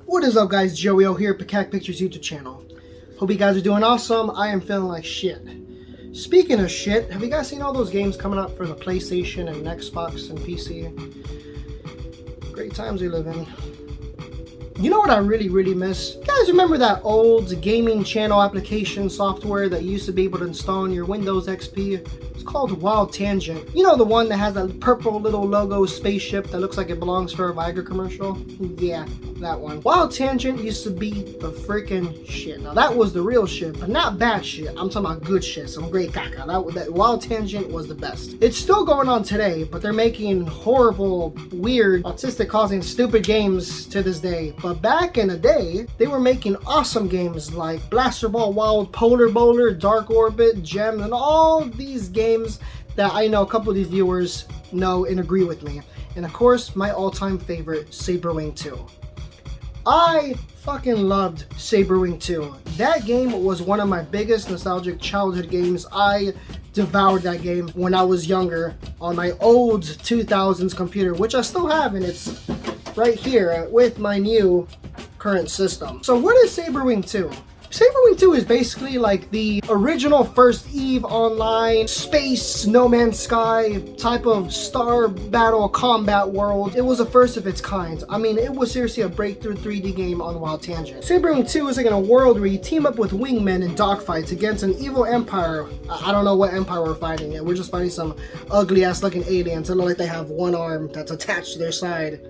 What is up, guys? Joey here, Peacock Pictures YouTube channel. Hope you guys are doing awesome. I am feeling like shit. Speaking of shit, have you guys seen all those games coming out for the PlayStation and Xbox and PC? Great times we live in. You know what I really miss? You guys remember that old gaming channel application software that you used to be able to install on your Windows XP? It's called WildTangent. You know, the one that has that purple little logo spaceship that looks like it belongs for a Viagra commercial? Yeah, that one. WildTangent used to be the freaking shit. Now that was the real shit, but not bad shit. I'm talking about good shit, some great caca. That WildTangent was the best. It's still going on today, but they're making horrible, weird, autistic causing stupid games to this day. But back in the day, they were making awesome games like Blaster Ball Wild, Polar Bowler, Dark Orbit, Gem, and all these games that I know a couple of these viewers know and agree with me. And of course, my all-time favorite, Saberwing 2. I fucking loved Saberwing 2. That game was one of my biggest nostalgic childhood games. I devoured that game when I was younger on my old 2000s computer, which I still have, and it's right here with my new current system. So what is Saberwing 2? Saberwing 2 is basically like the original First Eve online space No Man's Sky type of star battle combat world. It was a first of its kind. I mean, it was seriously a breakthrough 3D game on WildTangent. Saberwing 2 is like in a world where you team up with wingmen and dogfights against an evil empire. I don't know what empire we're fighting yet. We're just fighting some ugly ass looking aliens that look like they have one arm that's attached to their side.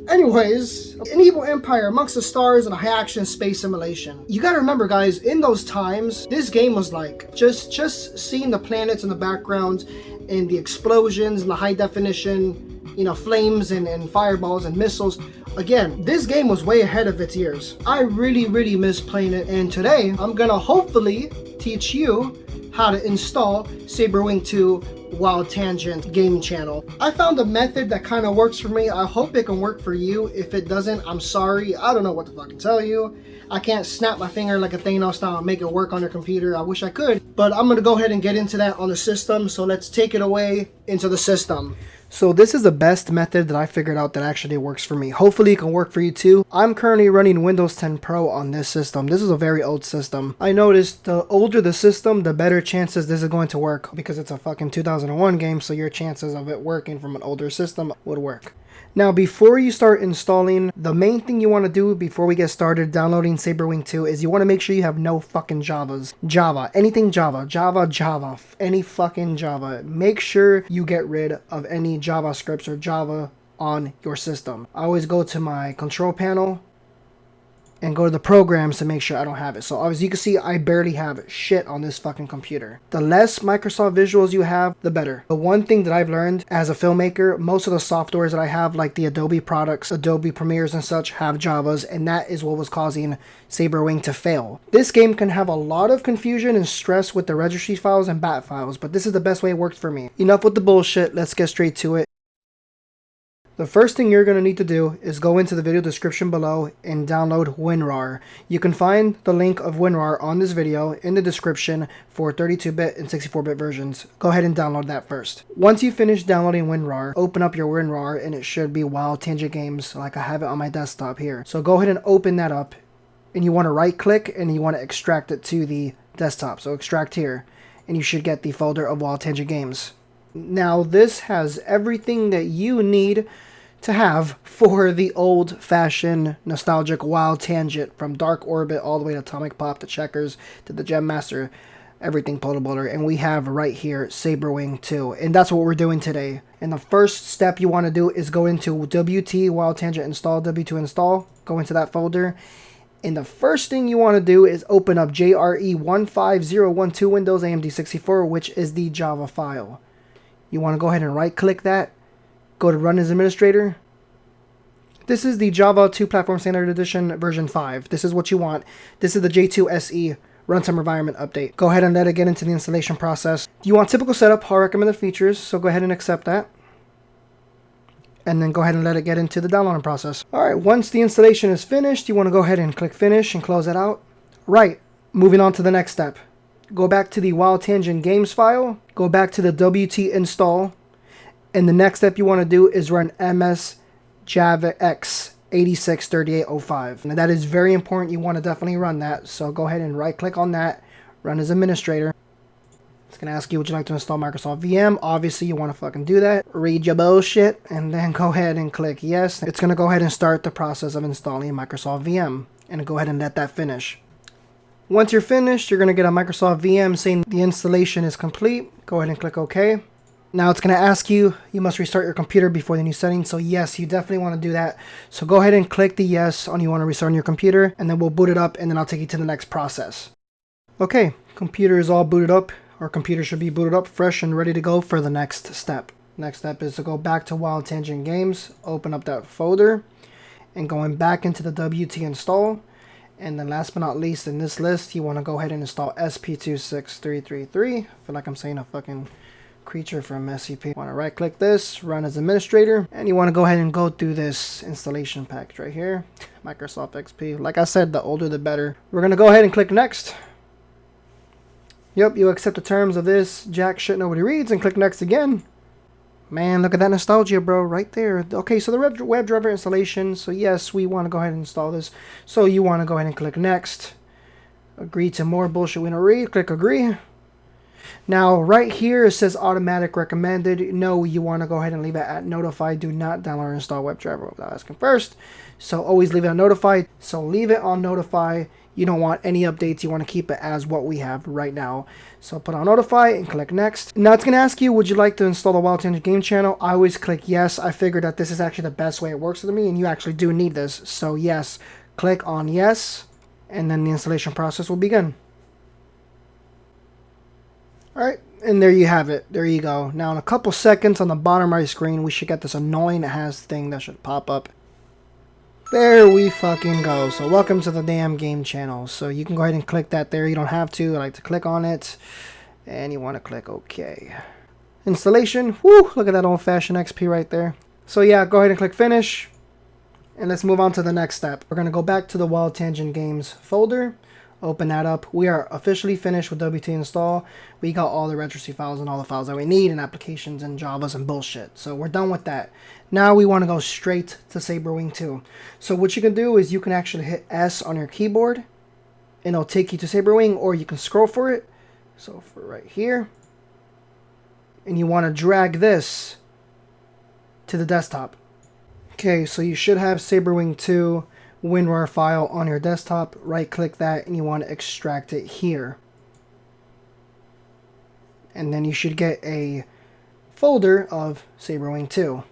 Anyways, an evil empire amongst the stars and a high-action space simulation. You gotta remember, guys, in those times, this game was like, just seeing the planets in the background and the explosions and the high definition, you know, flames and fireballs and missiles. Again, this game was way ahead of its years. I really miss playing it, and today, I'm gonna hopefully teach you how to install Saberwing 2 WildTangent game channel. I found a method that kind of works for me. I hope it can work for you. If it doesn't, I'm sorry. I don't know what to fucking tell you. I can't snap my finger like a Thanos style and make it work on your computer. I wish I could, but I'm gonna go ahead and get into that on the system. So let's take it away into the system. So this is the best method that I figured out that actually works for me. Hopefully it can work for you too. I'm currently running Windows 10 Pro on this system. This is a very old system. I noticed the older the system, the better chances this is going to work, because it's a fucking 2001 game, so your chances of it working from an older system would work. Now, before you start installing, the main thing you want to do before we get started downloading Saberwing 2 is you want to make sure you have no fucking Javas. Java, anything Java, Java, any fucking Java. Make sure you get rid of any JavaScripts or Java on your system. I always go to my control panel and go to the programs to make sure I don't have it. So as you can see, I barely have shit on this fucking computer. The less Microsoft visuals you have, the better. The one thing that I've learned as a filmmaker, most of the softwares that I have, like the Adobe products, Adobe Premieres and such, have Javas, and that is what was causing Saberwing to fail. This game can have a lot of confusion and stress with the registry files and bat files, but this is the best way it worked for me. Enough with the bullshit, let's get straight to it. The first thing you're going to need to do is go into the video description below and download WinRAR. You can find the link of WinRAR on this video in the description for 32-bit and 64-bit versions. Go ahead and download that first. Once you finish downloading WinRAR, open up your WinRAR and it should be WildTangent Games like I have it on my desktop here. So go ahead and open that up, and you want to right click and you want to extract it to the desktop. So extract here and you should get the folder of WildTangent Games. Now this has everything that you need to have for the old-fashioned nostalgic WildTangent, from Dark Orbit all the way to Atomic Pop to Checkers to the Gem Master, everything Polar Bowler, and we have right here Saberwing 2, and that's what we're doing today. And the first step you want to do is go into WT WildTangent install, W2 install, go into that folder, and the first thing you want to do is open up JRE15012 Windows AMD 64, which is the Java file. You want to go ahead and right click that, go to Run as Administrator. This is the Java 2 Platform Standard Edition version 5. This is what you want. This is the J2 SE Runtime Environment Update. Go ahead and let it get into the installation process. You want typical setup, all recommended features, so go ahead and accept that. And then go ahead and let it get into the downloading process. Alright, once the installation is finished, you want to go ahead and click Finish and close it out. Right, moving on to the next step. Go back to the WildTangent Games file, go back to the WT install, and the next step you want to do is run ms javax 863805. Now that is very important. You want to definitely run that. So go ahead and right click on that, run as administrator. It's going to ask you, would you like to install Microsoft VM? Obviously you want to fucking do that. Read your bullshit and then go ahead and click yes. It's going to go ahead and start the process of installing Microsoft VM, and go ahead and let that finish. Once you're finished, you're going to get a Microsoft VM saying the installation is complete. Go ahead and click OK. Now it's going to ask you, you must restart your computer before the new settings. So yes, you definitely want to do that. So go ahead and click the yes on you want to restart your computer, and then we'll boot it up, and then I'll take you to the next process. Okay, computer is all booted up. Our computer should be booted up fresh and ready to go for the next step. Next step is to go back to WildTangent Games, open up that folder, and going back into the WT install. And then last but not least in this list, you want to go ahead and install SP26333. I feel like I'm saying a fucking creature from SCP. You want to right click this, run as administrator, and you want to go ahead and go through this installation package right here, Microsoft XP. Like I said, the older the better. We're going to go ahead and click next. Yep, you accept the terms of this jack shit nobody reads, and click next again. Man, look at that nostalgia, bro, right there. Okay, so the WebDriver installation. So yes, we want to go ahead and install this. So you want to go ahead and click next. Agree to more bullshit we don't read. Click agree. Now, right here, it says automatic recommended. No, you want to go ahead and leave it at notified. Do not download or install WebDriver without asking first. So always leave it on notified. So leave it on notify. You don't want any updates. You want to keep it as what we have right now. So put on notify and click next. Now it's going to ask you, would you like to install the WildTangent game channel? I always click yes. I figured that this is actually the best way it works with me, and you actually do need this. So yes, click on yes, and then the installation process will begin. Alright, and there you have it. There you go. Now in a couple seconds on the bottom right screen, we should get this annoying has thing that should pop up. There we fucking go. So welcome to the damn game channel. So you can go ahead and click that there. You don't have to. I like to click on it. And you want to click OK. Installation. Woo! Look at that old-fashioned XP right there. So yeah, go ahead and click finish. And let's move on to the next step. We're going to go back to the WildTangent Games folder. Open that up. We are officially finished with WT install. We got all the registry files and all the files that we need, and applications and Javas and bullshit. So we're done with that. Now we want to go straight to Saberwing 2. So what you can do is you can actually hit S on your keyboard, and it'll take you to Saberwing, or you can scroll for it. So for right here. And you want to drag this to the desktop. Okay, so you should have Saberwing 2 WinRAR file on your desktop. Right click that and you want to extract it here, and then you should get a folder of Saberwing 2.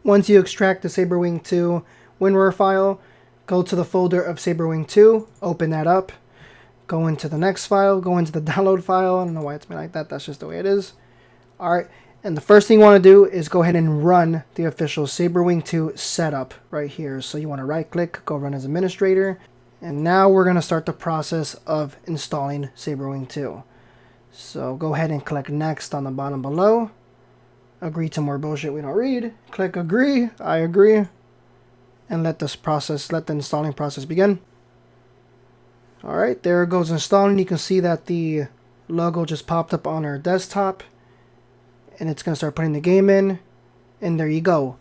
Once you extract the Saberwing 2 WinRAR file, go to the folder of Saberwing 2, open that up, go into the next file, go into the download file. I don't know why it's been like that, that's just the way it is. Alright, and the first thing you want to do is go ahead and run the official Saberwing 2 setup right here. So you want to right click, go run as administrator, and now we're going to start the process of installing Saberwing 2. So go ahead and click next on the bottom below. Agree to more bullshit we don't read. Click agree, I agree, and let the installing process begin. Alright, there it goes installing. You can see that the logo just popped up on our desktop. And it's going to start putting the game in. And there you go.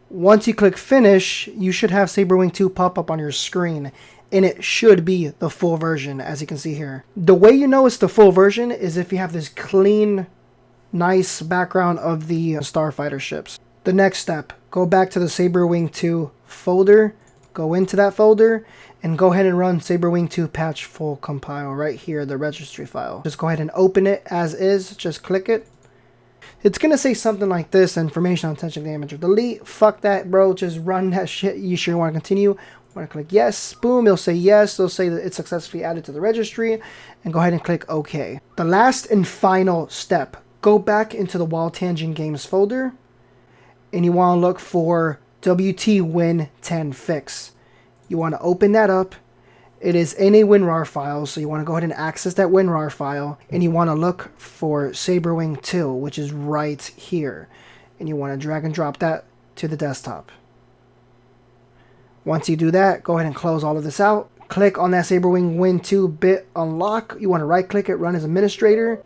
Once you click finish, you should have Saberwing 2 pop up on your screen. And it should be the full version, as you can see here. The way you know it's the full version is if you have this clean, nice background of the starfighter ships. The next step, go back to the Saberwing 2 folder. Go into that folder and go ahead and run Saberwing 2 patch full compile right here, the registry file. Just go ahead and open it as is. Just click it. It's going to say something like this: information on attention damage or delete. Fuck that, bro. Just run that shit. You sure want to continue? Want to click yes. Boom. It'll say yes. It'll say that it's successfully added to the registry. And go ahead and click OK. The last and final step. Go back into the WildTangent Games folder. And you want to look for WT Win 10 Fix. You want to open that up. It is in a WinRAR file, so you want to go ahead and access that WinRAR file, and you want to look for Saberwing 2, which is right here. And you want to drag and drop that to the desktop. Once you do that, go ahead and close all of this out. Click on that Saberwing Win 2 bit unlock. You want to right click it, run as administrator,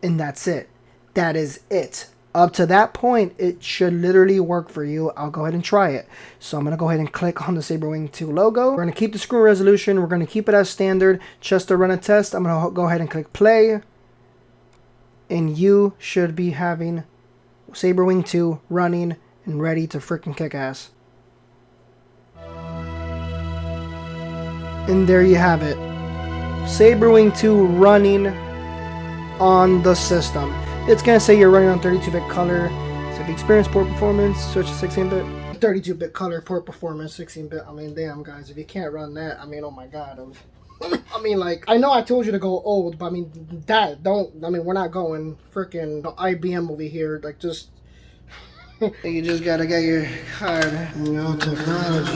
and that's it. That is it. Up to that point, it should literally work for you. I'll go ahead and try it. So I'm going to go ahead and click on the Saberwing 2 logo. We're going to keep the screen resolution. We're going to keep it as standard just to run a test. I'm going to go ahead and click play. And you should be having Saberwing 2 running and ready to freaking kick ass. And there you have it. Saberwing 2 running on the system. It's going to say you're running on 32-bit color. So if you experience poor performance, switch to 16-bit. 32-bit color, poor performance, 16-bit. I mean, damn, guys, if you can't run that, I mean, oh my god. I mean, like, I know I told you to go old, but I mean, we're not going freaking IBM over here. Like, just... You just gotta get your card. No technology.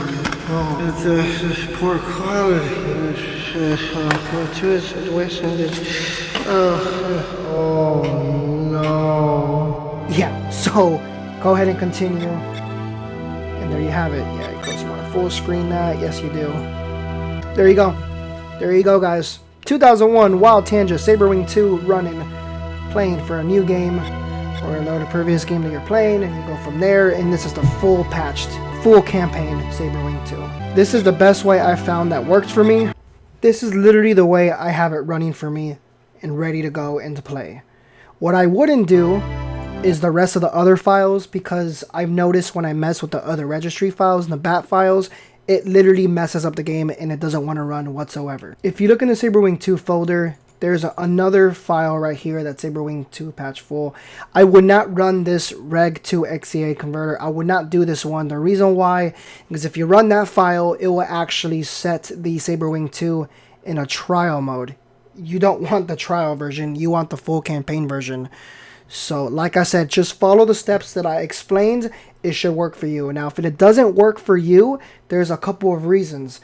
Oh, it's poor quality. Oh no. Yeah, so go ahead and continue. And there you have it. Yeah, of course you want to full screen that. Yes, you do. There you go. There you go, guys. 2001 WildTangent Saberwing 2 running, playing for a new game. Or load a previous game that you're playing, and you go from there. And this is the full patched, full campaign Saberwing 2. This is the best way I found that worked for me. This is literally the way I have it running for me and ready to go into play. What I wouldn't do is the rest of the other files, because I've noticed when I mess with the other registry files and the bat files, it literally messes up the game and it doesn't want to run whatsoever. If you look in the Saberwing 2 folder, there's another file right here that's Saberwing 2 patch full. I would not run this reg2 XCA converter. I would not do this one. The reason why is if you run that file, it will actually set the Saberwing 2 in a trial mode. You don't want the trial version. You want the full campaign version. So like I said, just follow the steps that I explained. It should work for you. Now, if it doesn't work for you, there's a couple of reasons.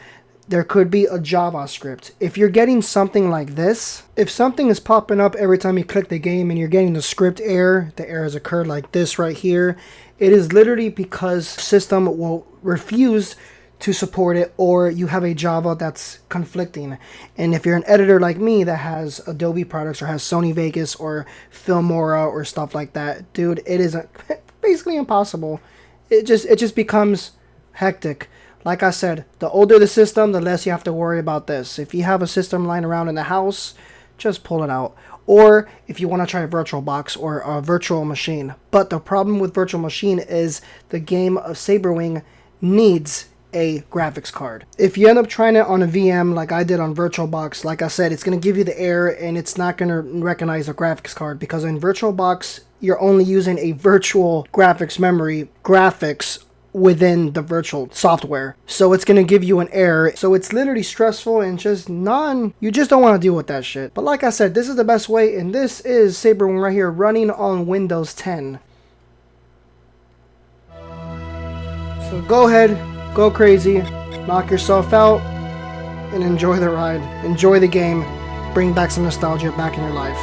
There could be a JavaScript. If you're getting something like this, if something is popping up every time you click the game and you're getting the script error, the errors occurred like this right here, it is literally because system will refuse to support it, or you have a Java that's conflicting. And if you're an editor like me that has Adobe products or has Sony Vegas or Filmora or stuff like that, dude, it is basically impossible. It just becomes hectic. Like I said, the older the system, the less you have to worry about this. If you have a system lying around in the house, just pull it out. Or if you want to try a VirtualBox or a virtual machine. But the problem with virtual machine is the game of Saberwing needs a graphics card. If you end up trying it on a VM like I did on VirtualBox, like I said, it's going to give you the error and it's not going to recognize a graphics card, because in VirtualBox, you're only using a virtual graphics memory graphics within the virtual software, so it's gonna give you an error. So it's literally stressful and just you just don't want to deal with that shit. But like I said, this is the best way, and this is Saberwing right here running on Windows 10. So go ahead, go crazy, knock yourself out, and enjoy the ride, enjoy the game, bring back some nostalgia back in your life.